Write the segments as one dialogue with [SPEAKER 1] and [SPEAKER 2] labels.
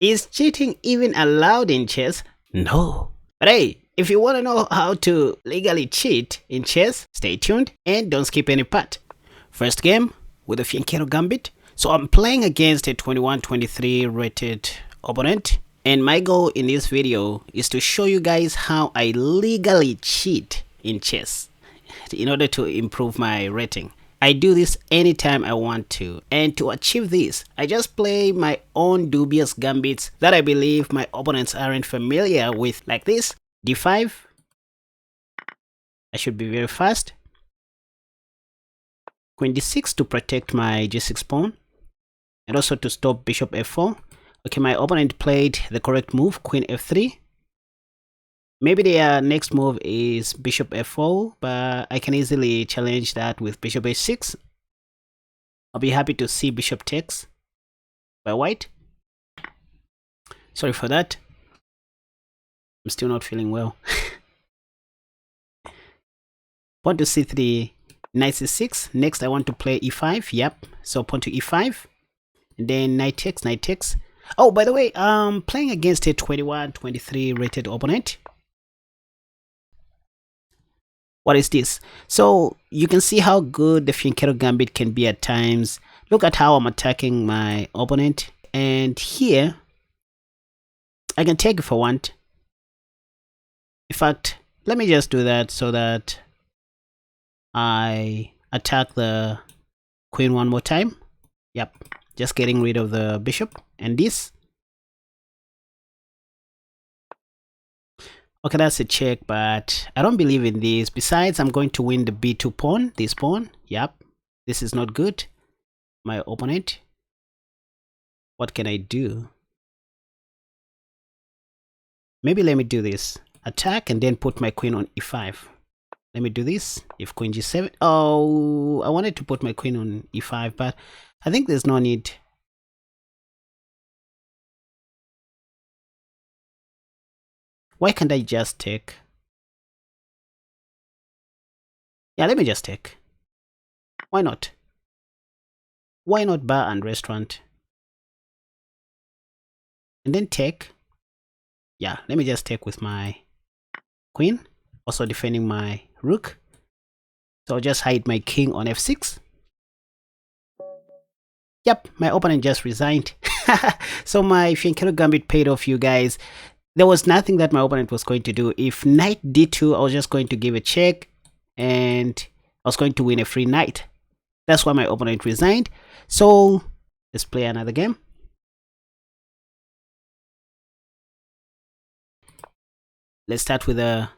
[SPEAKER 1] Is cheating even allowed in chess? No. But hey, if you want to know how to legally cheat in chess, stay tuned and don't skip any part. First game with the Fianchetto Gambit. So I'm playing against a 21-23 rated opponent. And my goal in this video is to show you guys how I legally cheat in chess in order to improve my rating. I do this anytime I want to, and to achieve this, I just play my own dubious gambits that I believe my opponents aren't familiar with, like this. D5. I should be very fast. Queen D6 to protect my G6 pawn, and also to stop bishop F4. Okay, my opponent played the correct move, Queen F3. Maybe their next move is bishop F4, but I can easily challenge that with bishop H6. I'll be happy to see bishop takes by white. Sorry for that. I'm still not feeling well. Pawn to C3, knight C6. Next, I want to play E5. Yep. So pawn to E5. And then knight takes, knight takes. Oh, by the way, I'm playing against a 21-23 rated opponent. What is this? So you can see how good the Fianchetto Gambit can be at times. Look at how I'm attacking my opponent. And here, I can take if I want. In fact, let me just do that so that I attack the queen one more time. Yep, just getting rid of the bishop and this. Okay, that's a check, but I don't believe in this. Besides, I'm going to win the b2 pawn, this pawn. Yep, this is not good. My opponent. What can I do? Maybe let me do this. Attack and then put my queen on e5. Let me do this. If queen g7. Oh, I wanted to put my queen on e5, but I think there's no need. Why can't I just take? Yeah, let me just take. Why not? Why not bar and restaurant? And then take. Yeah, let me just take with my queen. Also defending my rook. So I'll just hide my king on f6. Yep, my opponent just resigned. So my Fianchetto Gambit paid off, you guys. There was nothing that my opponent was going to do. If knight d2, I was just going to give a check and I was going to win a free knight. That's why my opponent resigned. So let's play another game. Let's start with a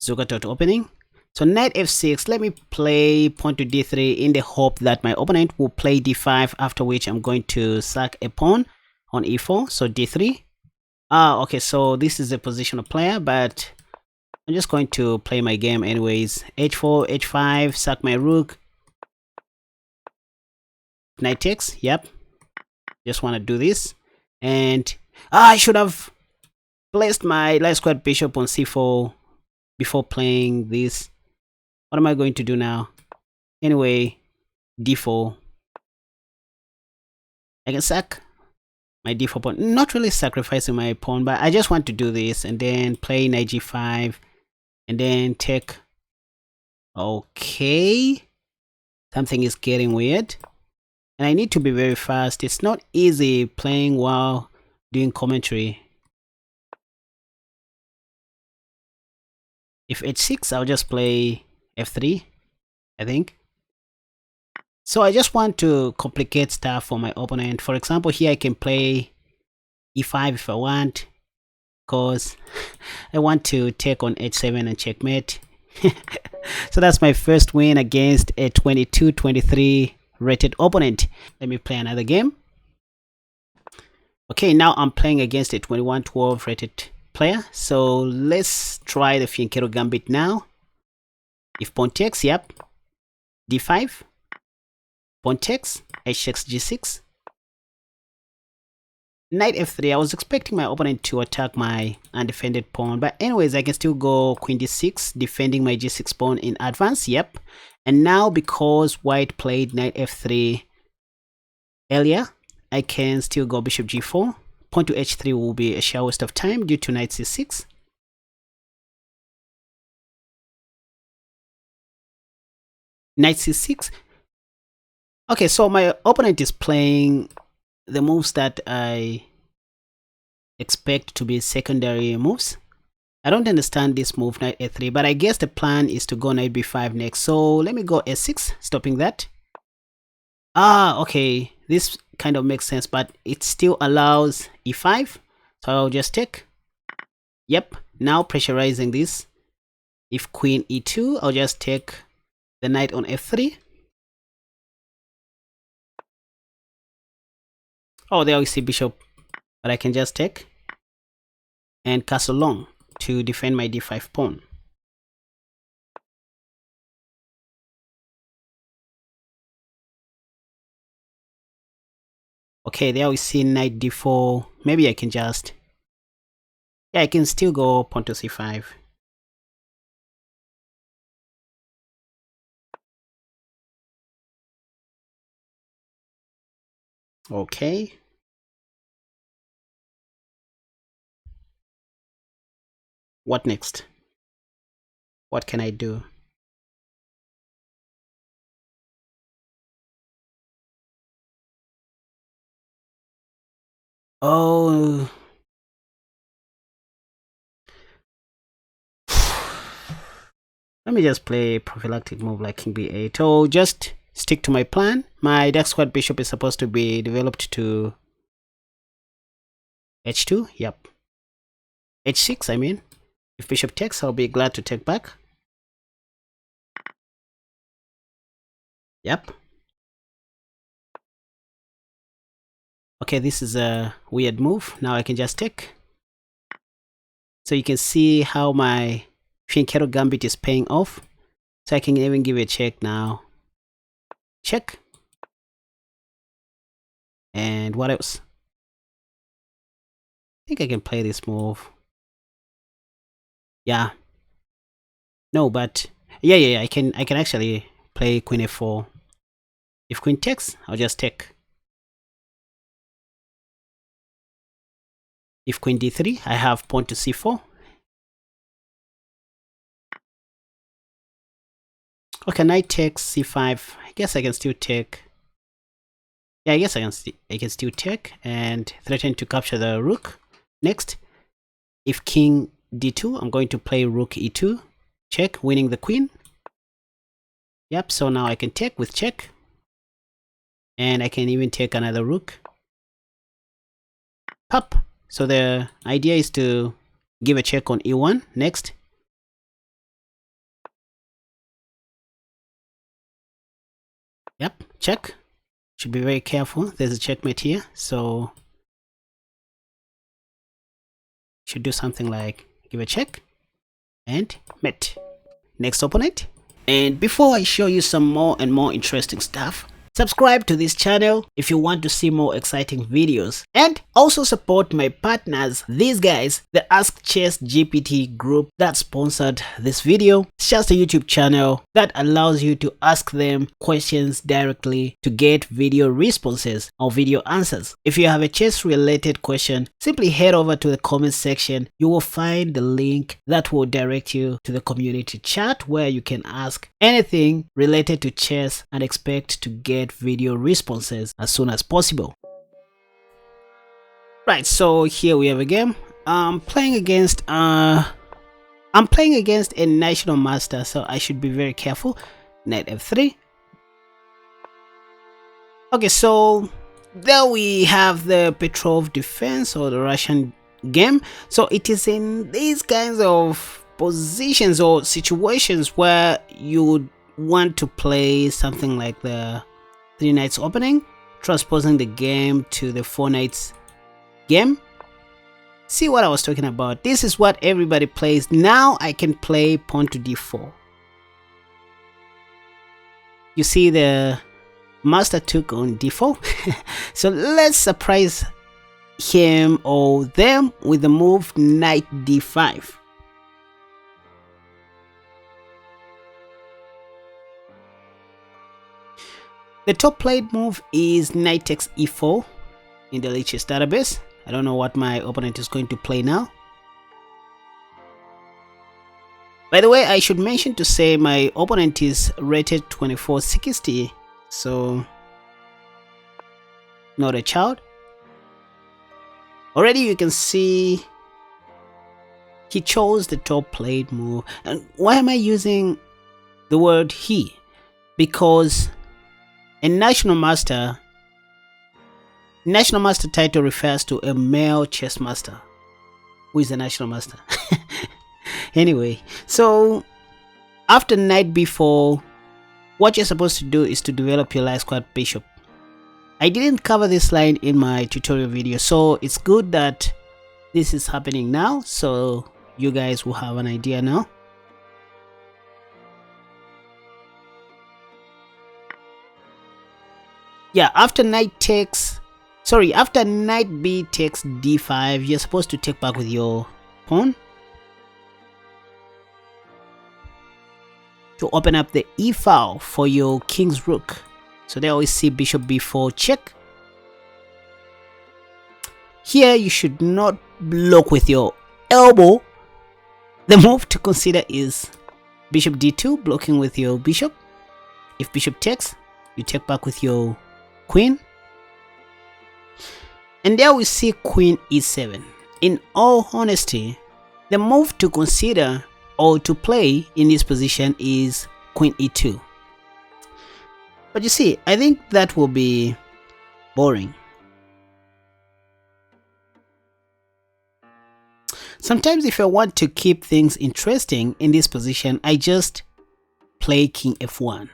[SPEAKER 1] Zuckertot opening. So knight f6, let me play pawn to d3 in the hope that my opponent will play d5, after which I'm going to sack a pawn on e4, so d3. Okay, so this is a positional player, but I'm just going to play my game anyways. h4, h5, sack my rook. Knight takes, yep. Just want to do this. And I should have placed my light squared bishop on c4 before playing this. What am I going to do now? Anyway, d4. I can sack my d4 pawn. Not really sacrificing my pawn, but I just want to do this and then play knight g5 and then take. Okay, something is getting weird and I need to be very fast. It's not easy playing while doing commentary. If h6, I'll just play f3, I think. So I just want to complicate stuff for my opponent. For example, here I can play e5 if I want, because I want to take on h7 and checkmate. So that's my first win against a 22-23 rated opponent. Let me play another game. Okay, now I'm playing against a 21-12 rated player. So let's try the Fianchetto Gambit now. If pawn takes, yep. d5. Pawn takes, h6, g6. Knight f3. I was expecting my opponent to attack my undefended pawn, but anyways, I can still go queen d6, defending my g6 pawn in advance. Yep. And now because white played knight f3 earlier, I can still go bishop g4. Pawn to h3 will be a sheer waste of time due to knight c6. Knight c6. Okay, so my opponent is playing the moves that I expect to be secondary moves. I don't understand this move, knight a3, but I guess the plan is to go knight b5 next. So let me go s6, stopping that. Ah, okay, this kind of makes sense, but it still allows e5. So I'll just take. Yep, now pressurizing this. If queen e2, I'll just take the knight on f3. Oh, there we see bishop, but I can just take and castle long to defend my d5 pawn. Okay, there we see knight d4. Maybe I can just... Yeah, I can still go pawn to c5. Okay. What next? What can I do? Oh... Let me just play a prophylactic move like king b8. Oh, just stick to my plan. My dark squad bishop is supposed to be developed to h2. Yep. h6, I mean. If bishop takes, I'll be glad to take back. Yep. Okay, this is a weird move. Now I can just take. So you can see how my Fianchetto Gambit is paying off. So I can even give a check now. Check. And what else? I think I can play this move. Yeah. No, but yeah. I can actually play queen f4. If queen takes, I'll just take. If queen d3, I have pawn to c4. Okay, knight takes c5. I guess I can still take. Yeah, I guess I can still take and threaten to capture the rook. Next, if king d2, I'm going to play rook e2. Check, winning the queen. Yep, so now I can take with check. And I can even take another rook. Pop. So the idea is to give a check on e1. Next. Yep, check. Should be very careful. There's a checkmate here. So should do something like give a check and mate. Next opponent. And before I show you some more and more interesting stuff, subscribe to this channel if you want to see more exciting videos, and also support my partners, these guys, the Ask Chess GPT group that sponsored this video. It's just a YouTube channel that allows you to ask them questions directly to get video responses or video answers. If you have a chess related question, simply head over to the comment section. You will find the link that will direct you to the community chat where you can ask anything related to chess and expect to get video responses as soon as possible. Right, so here we have a game. I'm playing against a national master, so I should be very careful. Knight f3. Okay, so there we have the Petrov defense, or the Russian game. So it is in these kinds of positions or situations where you would want to play something like the 3 knights opening, transposing the game to the 4 knights game. See what I was talking about? This is what everybody plays. Now I can play pawn to d4. You see the master took on d4. So let's surprise him or them with the move knight d5. The top played move is knight takes e4. in the Lichess database. I don't know what my opponent is going to play now. By the way, I should mention to say my opponent is rated 2460, so not a child. Already you can see he chose the top played move. And why am I using the word he? Because a national master title refers to a male chess master. Who is the national master? Anyway, so after knight b4, what you're supposed to do is to develop your light square bishop. I didn't cover this line in my tutorial video, so it's good that this is happening now, so you guys will have an idea now. Yeah, after knight b takes d5, you're supposed to take back with your pawn to open up the e file for your king's rook. So they always see bishop b4 check. Here you should not block with your elbow. The move to consider is bishop d2, blocking with your bishop. If bishop takes, you take back with your queen. And there we see queen e7. In all honesty, the move to consider or to play in this position is queen e2. But you see, I think that will be boring. Sometimes if I want to keep things interesting in this position, I just play king f1.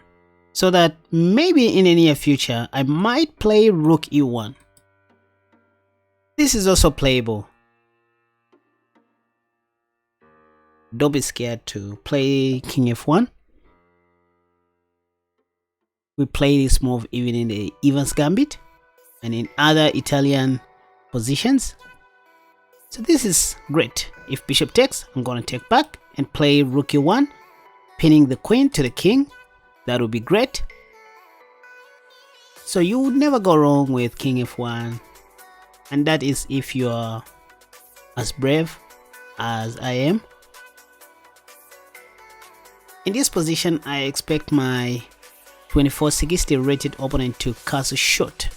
[SPEAKER 1] So that maybe in the near future, I might play rook e1. This is also playable. Don't be scared to play king f1. We play this move even in the Evans Gambit and in other Italian positions. So this is great. If bishop takes, I'm going to take back and play rook e1, pinning the queen to the king. That would be great. So you would never go wrong with king f1. And that is if you are as brave as I am. In this position, I expect my 2460 rated opponent to castle short.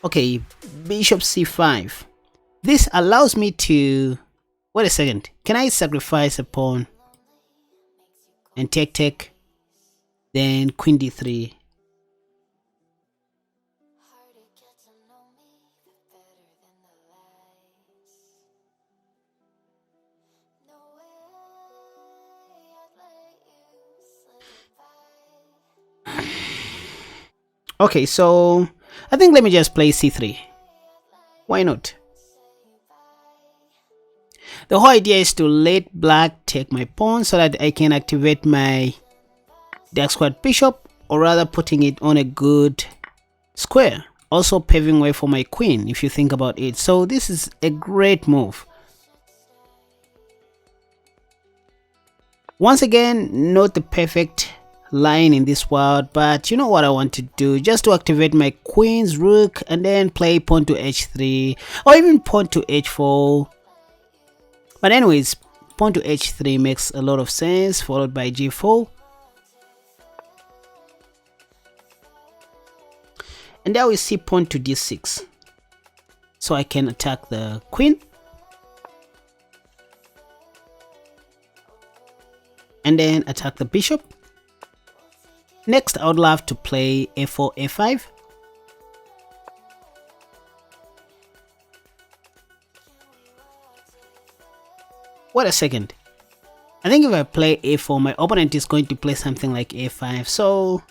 [SPEAKER 1] Okay, bishop c5. This allows me to... Wait a second. Can I sacrifice a pawn and take, then queen d3? Okay, so I think let me just play c3. Why not? The whole idea is to let black take my pawn so that I can activate my dark squared bishop, or rather putting it on a good square, also paving way for my queen if you think about it. So this is a great move. Once again, not the perfect line in this world, but you know what I want to do, just to activate my queen's rook and then play pawn to h3 or even pawn to h4. But anyways, pawn to h3 makes a lot of sense, followed by g4. And now we see pawn to d6, so I can attack the queen. And then attack the bishop. Next, I would love to play f4, f5. Wait a second. I think if I play a4, my opponent is going to play something like a5. So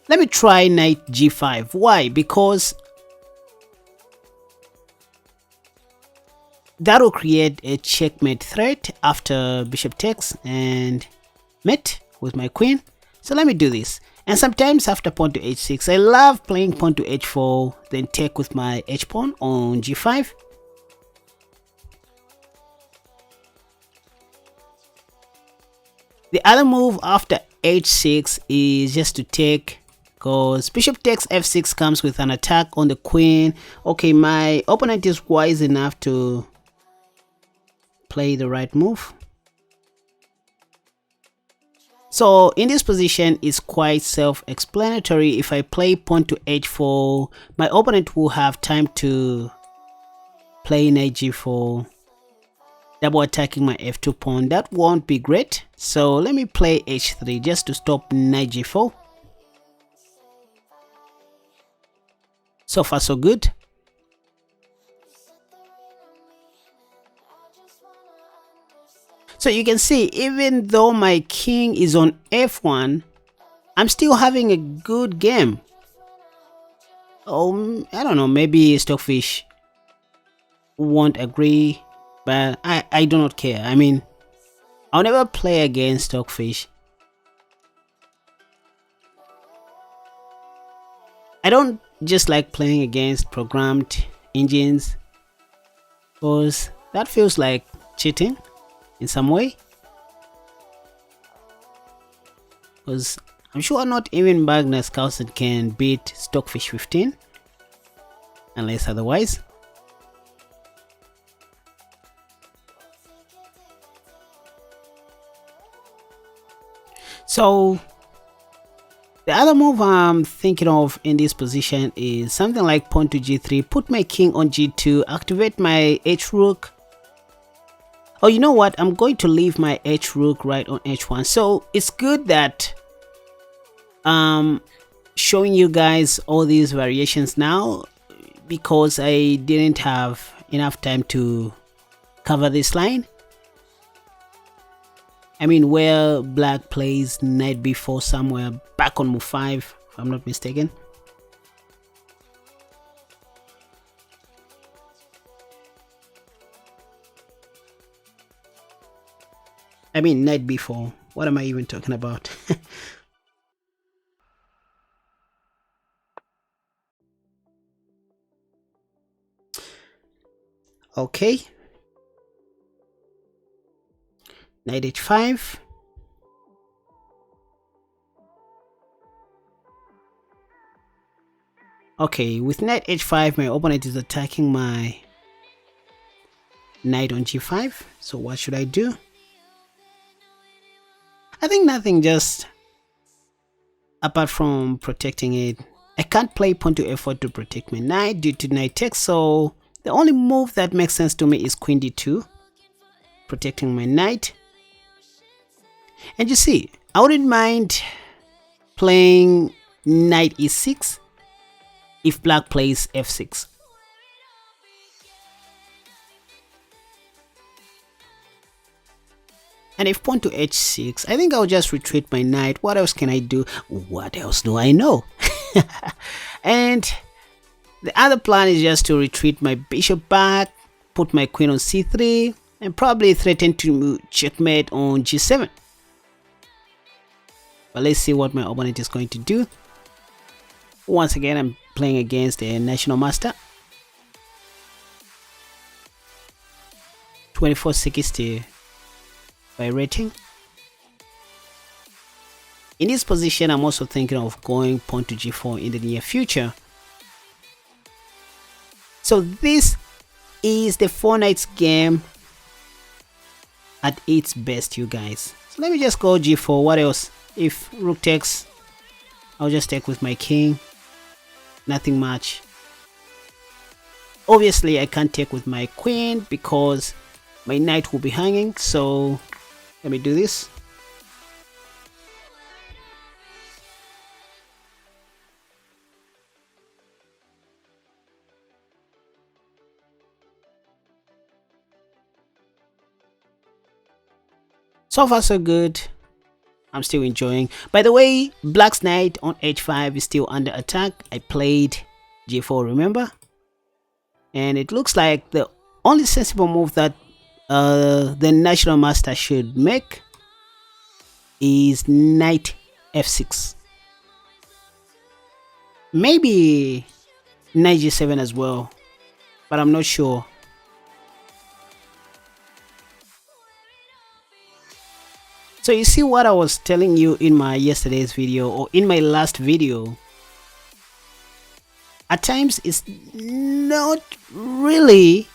[SPEAKER 1] let me try knight g5. Why? Because that will create a checkmate threat after bishop takes and mate with my queen. So let me do this. And sometimes after pawn to h6, I love playing pawn to h4, then take with my h pawn on g5. The other move after h6 is just to take because bishop takes f6 comes with an attack on the queen. Okay, my opponent is wise enough to play the right move. So in this position, it's quite self-explanatory. If I play pawn to h4, my opponent will have time to play knight g4, double attacking my f2 pawn. That won't be great. So let me play h3 just to stop knight g4. So far so good. So you can see, even though my king is on f1, I'm still having a good game. Oh, I don't know, maybe Stockfish won't agree, but I do not care. I mean, I'll never play against Stockfish. I don't just like playing against programmed engines, because that feels like cheating in some way. Because I'm sure not even Magnus Carlsen can beat Stockfish 15, unless otherwise. So the other move I'm thinking of in this position is something like pawn to g3, put my king on g2, activate my h-rook. Oh, you know what? I'm going to leave my h-rook right on h1. So it's good that showing you guys all these variations now, because I didn't have enough time to cover this line. I mean, where black plays knight b4 somewhere back on move 5, if I'm not mistaken. I mean, knight b4. What am I even talking about? Okay. Knight h5. Okay, with knight h5, my opponent is attacking my knight on g5. So what should I do? I think nothing, just apart from protecting it. I can't play pawn to f4 to protect my knight due to knight takes, so the only move that makes sense to me is queen d2, protecting my knight. And you see, I wouldn't mind playing knight e6 if black plays f6. And if pawn to h6, I think I'll just retreat my knight. What else can I do? What else do I know? And the other plan is just to retreat my bishop back, put my queen on c3, and probably threaten to checkmate on g7. But let's see what my opponent is going to do. Once again, I'm playing against a national master. 2460 by rating. In this position, I'm also thinking of going pawn to g4 in the near future. So this is the 4 knights game at its best, you guys. So let me just go g4. What else? If rook takes, I'll just take with my king. Nothing much. Obviously, I can't take with my queen because my knight will be hanging. So let me do this. So far so good. I'm still enjoying. By the way, black's knight on h5 is still under attack. I played g4, remember? And it looks like the only sensible move that the national master should make is knight f6. Maybe knight g7 as well, but I'm not sure. So you see what I was telling you in my yesterday's video, or in my last video, at times it's not really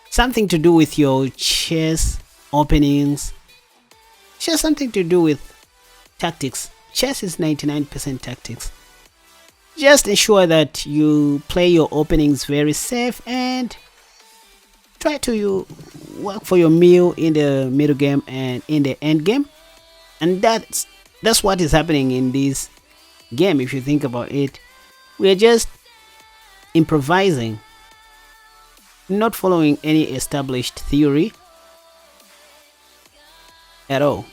[SPEAKER 1] something to do with your chess openings. It has something to do with tactics. Chess is 99% tactics. Just ensure that you play your openings very safe and try to work for your meal in the middle game and in the end game. And that's what is happening in this game. If you think about it, we are just improvising, not following any established theory at all.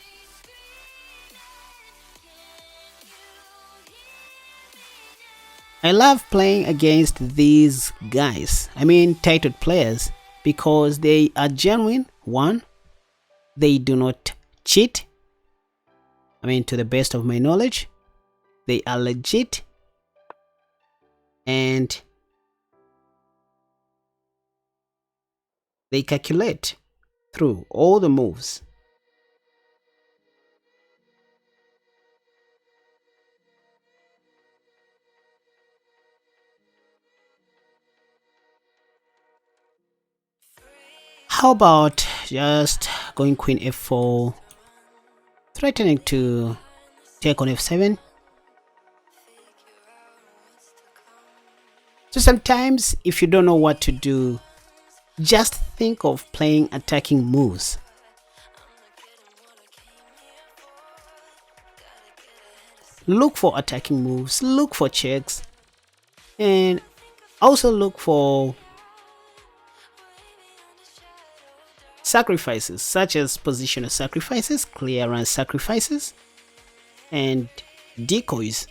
[SPEAKER 1] I love playing against these guys, I mean titled players, because they are genuine. One, they do not cheat. I mean, to the best of my knowledge, they are legit, and they calculate through all the moves. How about just going queen f4, threatening to take on f7? So sometimes if you don't know what to do, just think of playing attacking moves. Look for attacking moves, look for checks, and also look for sacrifices such as positional sacrifices, clearance sacrifices, and decoys.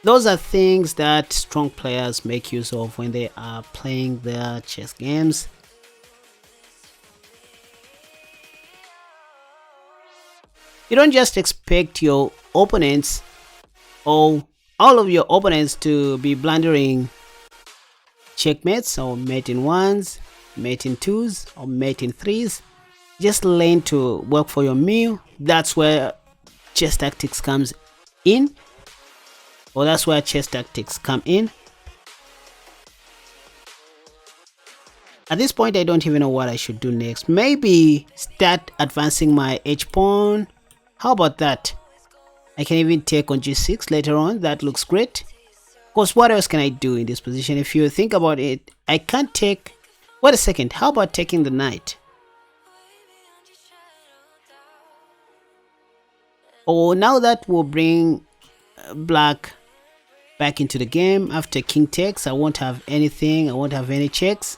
[SPEAKER 1] Those are things that strong players make use of when they are playing their chess games. You don't just expect your opponents or all of your opponents to be blundering checkmates or mate in ones, mate in twos, or mate in threes. Just learn to work for your meal. That's where chess tactics comes in, or that's where chess tactics come in. At this point, I don't even know what I should do next. Maybe start advancing my h pawn. How about that? I can even take on g6 later on. That looks great. Of course, what else can I do in this position? If you think about it, I can't take... Wait a second, how about taking the knight? Oh, now that will bring black back into the game. After king takes, I won't have anything, I won't have any checks.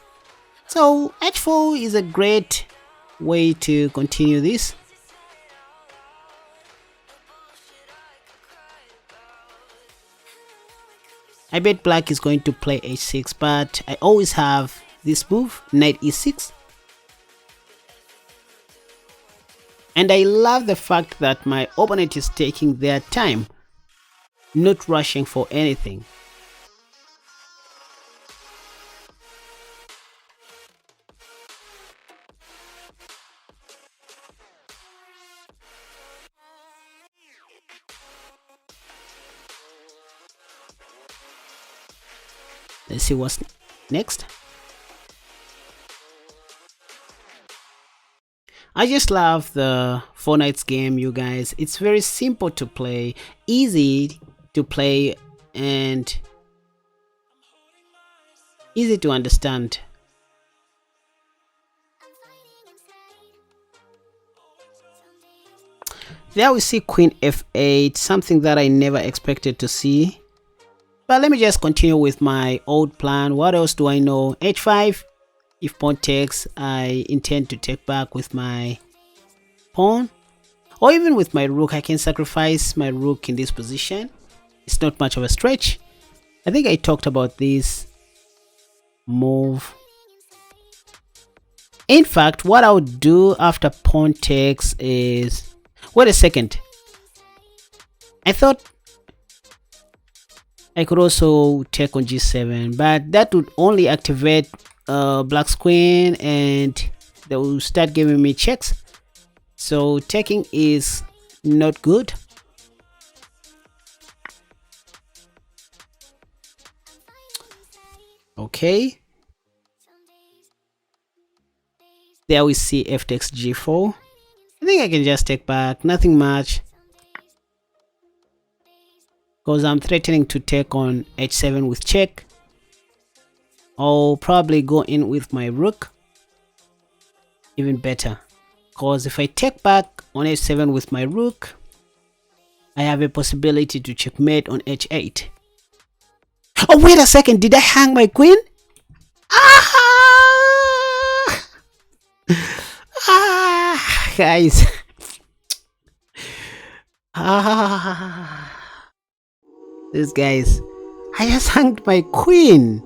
[SPEAKER 1] So h4 is a great way to continue this. I bet black is going to play h6, but I always have this move, knight e6. And I love the fact that my opponent is taking their time, not rushing for anything. Let's see what's next. I just love the 4 Knights game, you guys. It's very simple to play, easy to play, and easy to understand. There we see queen f8, something that I never expected to see. But let me just continue with my old plan. What else do I know? h5. If pawn takes, I intend to take back with my pawn. Or even with my rook, I can sacrifice my rook in this position. It's not much of a stretch. I think I talked about this move. In fact, what I would do after pawn takes is... Wait a second. I thought I could also take on g7, but that would only activate black's queen and they will start giving me checks. So taking is not good. Okay. There we see f takes g4. I think I can just take back, nothing much, because I'm threatening to take on h7 with check. I'll probably go in with my rook. Even better, because if I take back on h7 with my rook, I have a possibility to checkmate on h8. Oh, wait a second, did I hang my queen? Guys. These guys, I just hanged my queen.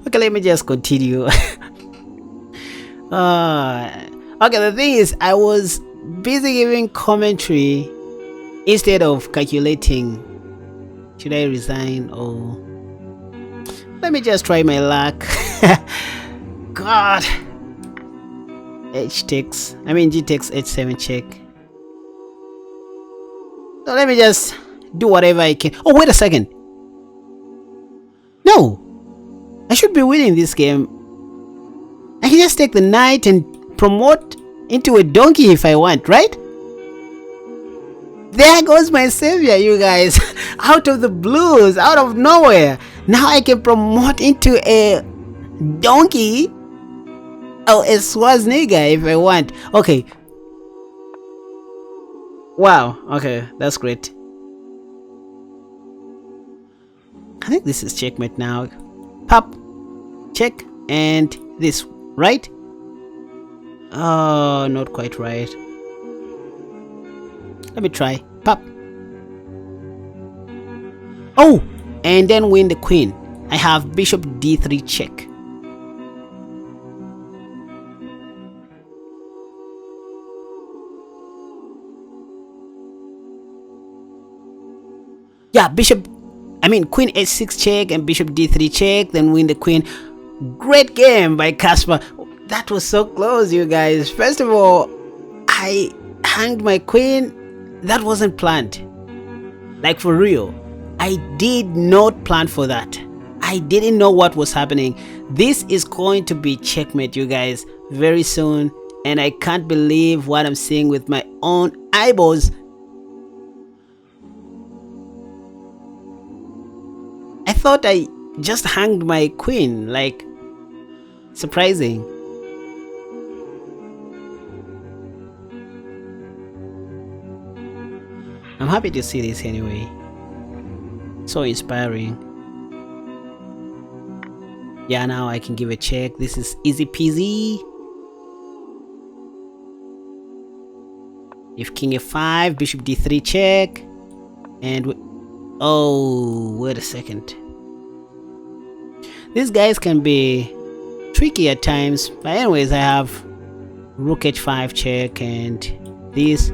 [SPEAKER 1] Okay, let me just continue. Okay, the thing is, I was busy giving commentary instead of calculating, should I resign or let me just try my luck. God. G takes h7 check. So let me just do whatever I can. Oh, wait a second. No, I should be winning this game. I can just take the knight and promote into a donkey if I want, right? There goes my savior, you guys. Out of the blues, out of nowhere. Now I can promote into a donkey or a Schwarzenegger if I want. Okay. Wow. Okay, that's great. I think this is checkmate now. Pop, check, and this, right? Oh, not quite right. Let me try. Pop. Oh, and then win the queen. I have bishop d3 check. Yeah, queen h6 check and bishop d3 check, then win the queen. Great game by Casper. That was so close, you guys. First of all, I hanged my queen. That wasn't planned. Like, for real. I did not plan for that. I didn't know what was happening. This is going to be checkmate, you guys, very soon. And I can't believe what I'm seeing with my own eyeballs. I thought I just hanged my queen, like, surprising. I'm happy to see this anyway. So inspiring. Yeah, now I can give a check. This is easy peasy. If king f5, bishop d3 check, and oh, wait a second. These guys can be tricky at times, but anyways, I have rook h5 check and this.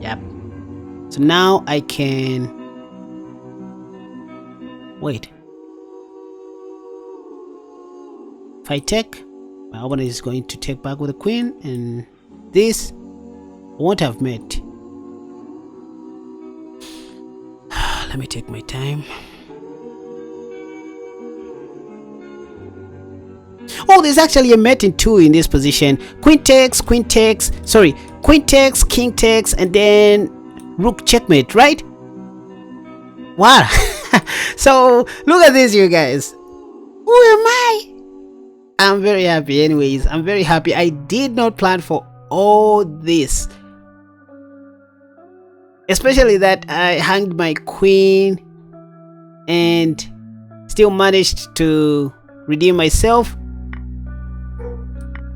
[SPEAKER 1] Yep. So now I can wait. If I take, my opponent is going to take back with a queen, and this won't have met. Let me take my time. Oh, there's actually a mate in 2 in this position. Queen takes, king takes, and then rook checkmate, right? Wow. So look at this, you guys. Who am I? I'm very happy. Anyways, I'm very happy. I did not plan for all this, especially that I hanged my queen and still managed to redeem myself.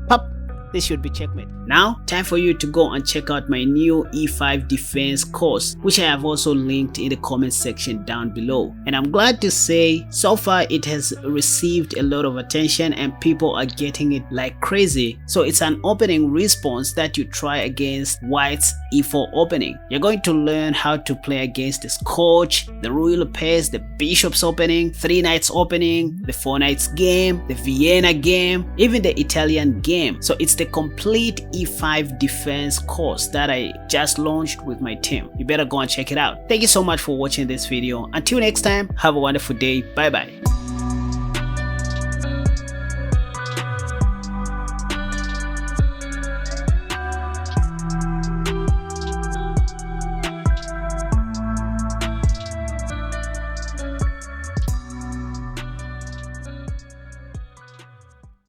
[SPEAKER 1] Pop. This should be checkmate. Now, time for you to go and check out my new E5 defense course, which I have also linked in the comment section down below. And I'm glad to say, so far it has received a lot of attention and people are getting it like crazy. So it's an opening response that you try against White's E4 opening. You're going to learn how to play against the Scotch, the Ruy Lopez, the Bishop's opening, 3 Knights opening, the 4 Knights game, the Vienna game, even the Italian game. So it's the complete e5 defense course that I just launched with my team. You better go and check it out. Thank you so much for watching this video. Until next time, have a wonderful day. Bye bye.